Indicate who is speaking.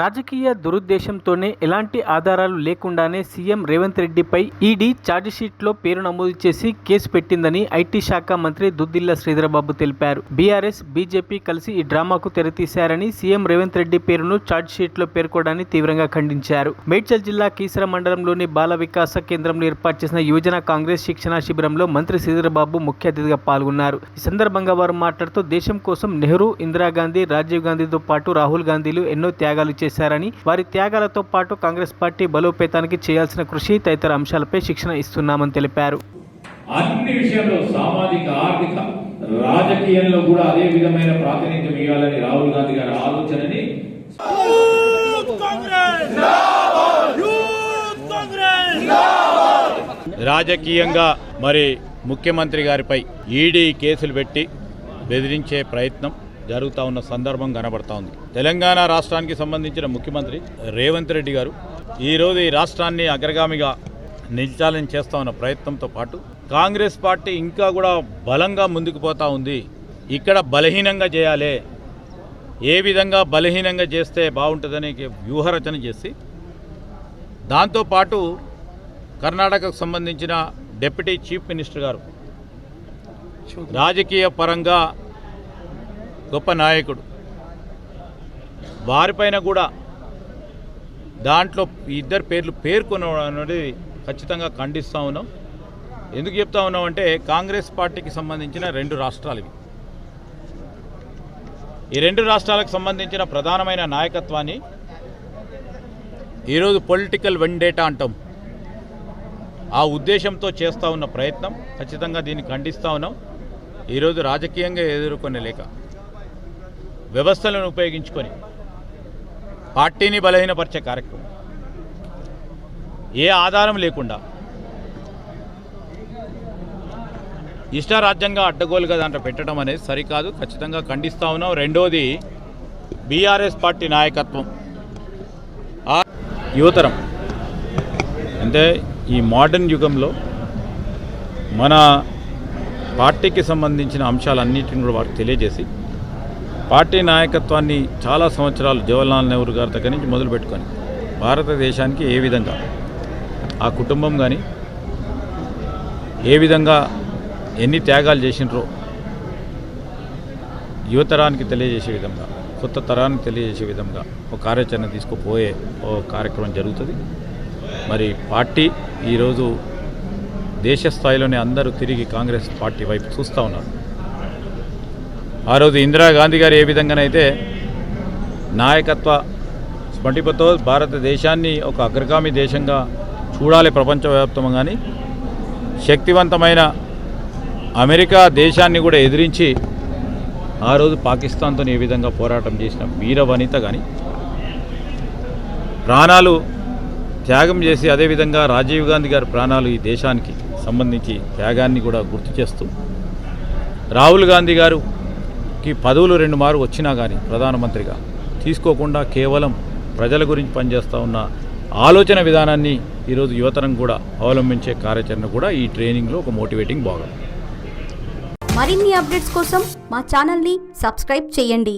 Speaker 1: రాజకీయ దురుద్దేశంతోనే ఎలాంటి ఆధారాలు లేకుండానే సీఎం రేవంత్ రెడ్డిపై ఈడీ ఛార్జిషీట్లో పేరు నమోదు చేసి కేసు పెట్టిందని ఐటీ శాఖ మంత్రి దుద్దిళ్ల శ్రీధర్బాబు తెలిపారు. బీఆర్ఎస్, బీజేపీ కలిసి ఈ డ్రామాకు తెరతీశారని సీఎం రేవంత్ రెడ్డి పేరును ఛార్జిషీట్లో పేర్కొనడాన్ని తీవ్రంగా ఖండించారు. మేడ్చల్ జిల్లా కీసర మండలంలోని బాల వికాస కేంద్రంలో ఏర్పాటు చేసిన యువజన కాంగ్రెస్ శిక్షణా శిబిరంలో మంత్రి శ్రీధర్బాబు ముఖ్య అతిథిగా పాల్గొన్నారు. ఈ సందర్భంగా వారు మాట్లాడుతూ దేశం కోసం నెహ్రూ, ఇందిరాగాంధీ, రాజీవ్ గాంధీతో పాటు రాహుల్ గాంధీలు ఎన్నో త్యాగాలు చేశారని, వారి త్యాగాలతో పాటు కాంగ్రెస్ పార్టీ బలోపేతానికి చేయాల్సిన కృషి తదితర అంశాలపై శిక్షణ ఇస్తున్నామని తెలిపారు.
Speaker 2: అన్ని విషయాల్లో సామాజిక, ఆర్థిక, రాజకీయంలో కూడా అదే విధమైన ప్రాతినిధ్యం ఇవ్వాలని రాహుల్ గాంధీ గారి ఆలోచనని
Speaker 3: రాజకీయంగా మరి ముఖ్యమంత్రి గారిపై ఈడీ కేసులు పెట్టి బెదిరించే ప్రయత్నం జరుగుతూ ఉన్న సందర్భం కనబడతా ఉంది. తెలంగాణ రాష్ట్రానికి సంబంధించిన ముఖ్యమంత్రి రేవంత్ రెడ్డి గారు ఈరోజు ఈ రాష్ట్రాన్ని అగ్రగామిగా నిలిచాలని చేస్తూ ఉన్న ప్రయత్నంతో పాటు కాంగ్రెస్ పార్టీ ఇంకా కూడా బలంగా ముందుకు పోతూ ఉంది. ఇక్కడ బలహీనంగా చేయాలి, ఏ విధంగా బలహీనంగా చేస్తే బాగుంటుందని వ్యూహరచన చేసి దాంతోపాటు కర్ణాటకకు సంబంధించిన డిప్యూటీ చీఫ్ మినిస్టర్ గారు రాజకీయ పరంగా గొప్ప నాయకుడు, వారిపైన కూడా దాంట్లో ఇద్దరు పేర్లు పేర్కొనడం అనేది ఖచ్చితంగా ఖండిస్తూ ఉన్నాం. ఎందుకు చెప్తా ఉన్నామంటే కాంగ్రెస్ పార్టీకి సంబంధించిన 2 రాష్ట్రాలు ఇవి. ఈ 2 రాష్ట్రాలకు సంబంధించిన ప్రధానమైన నాయకత్వాన్ని ఈరోజు పొలిటికల్ వెండేటా అంటాం, ఆ ఉద్దేశంతో చేస్తూ ఉన్న ప్రయత్నం ఖచ్చితంగా దీన్ని ఖండిస్తూ ఉన్నాం. ఈరోజు రాజకీయంగా ఎదుర్కొనే లేక వ్యవస్థలను ఉపయోగించుకొని పార్టీని బలహీనపరిచే కార్యక్రమం, ఏ ఆధారం లేకుండా ఇష్టారాజ్యంగా అడ్డగోలుగా దాంట్లో పెట్టడం అనేది సరికాదు, ఖచ్చితంగా ఖండిస్తూ ఉన్నాం. రెండోది బీఆర్ఎస్ పార్టీ నాయకత్వం, ఆ యువతరం అంటే ఈ మోడర్న్ యుగంలో మన పార్టీకి సంబంధించిన అంశాలన్నింటిని కూడా వారికి తెలియజేసి పార్టీ నాయకత్వాన్ని చాలా సంవత్సరాలు జవహర్లాల్ నెహ్రూ గారి దగ్గర నుంచి మొదలుపెట్టుకొని భారతదేశానికి ఏ విధంగా ఆ కుటుంబం కానీ ఏ విధంగా ఎన్ని త్యాగాలు చేసినారో యువతరానికి తెలియజేసే విధంగా, కొత్త తరానికి తెలియజేసే విధంగా ఒక కార్యాచరణ తీసుకుపోయే ఓ కార్యక్రమం జరుగుతుంది. మరి పార్టీ ఈరోజు దేశ స్థాయిలోనే అందరూ తిరిగి కాంగ్రెస్ పార్టీ వైపు చూస్తూ ఉన్నారు. ఆ రోజు ఇందిరాగాంధీ గారు ఏ విధంగానైతే నాయకత్వ స్ఫటికతో భారతదేశాన్ని ఒక అగ్రగామి దేశంగా చూడాలి ప్రపంచవ్యాప్తంగా, కానీ శక్తివంతమైన అమెరికా దేశాన్ని కూడా ఎదిరించి ఆ రోజు పాకిస్తాన్తో ఏ విధంగా పోరాటం చేసిన వీర వనిత కానీ ప్రాణాలు త్యాగం చేసి, అదేవిధంగా రాజీవ్ గాంధీ గారి ప్రాణాలు ఈ దేశానికి సంబంధించి త్యాగాన్ని కూడా గుర్తు చేస్తూ, రాహుల్ గాంధీ గారుకి పదవులు 2 మారు వచ్చినా కానీ ప్రధానమంత్రిగా తీసుకోకుండా కేవలం ప్రజల గురించి పనిచేస్తూ ఉన్న ఆలోచన విధానాన్ని ఈరోజు యువతరం కూడా అవలంబించే కార్యాచరణ కూడా ఈ ట్రైనింగ్లో ఒక మోటివేటింగ్ భాగం.
Speaker 4: మరిన్ని అప్డేట్స్ కోసం మా ఛానల్ని సబ్స్క్రైబ్ చేయండి.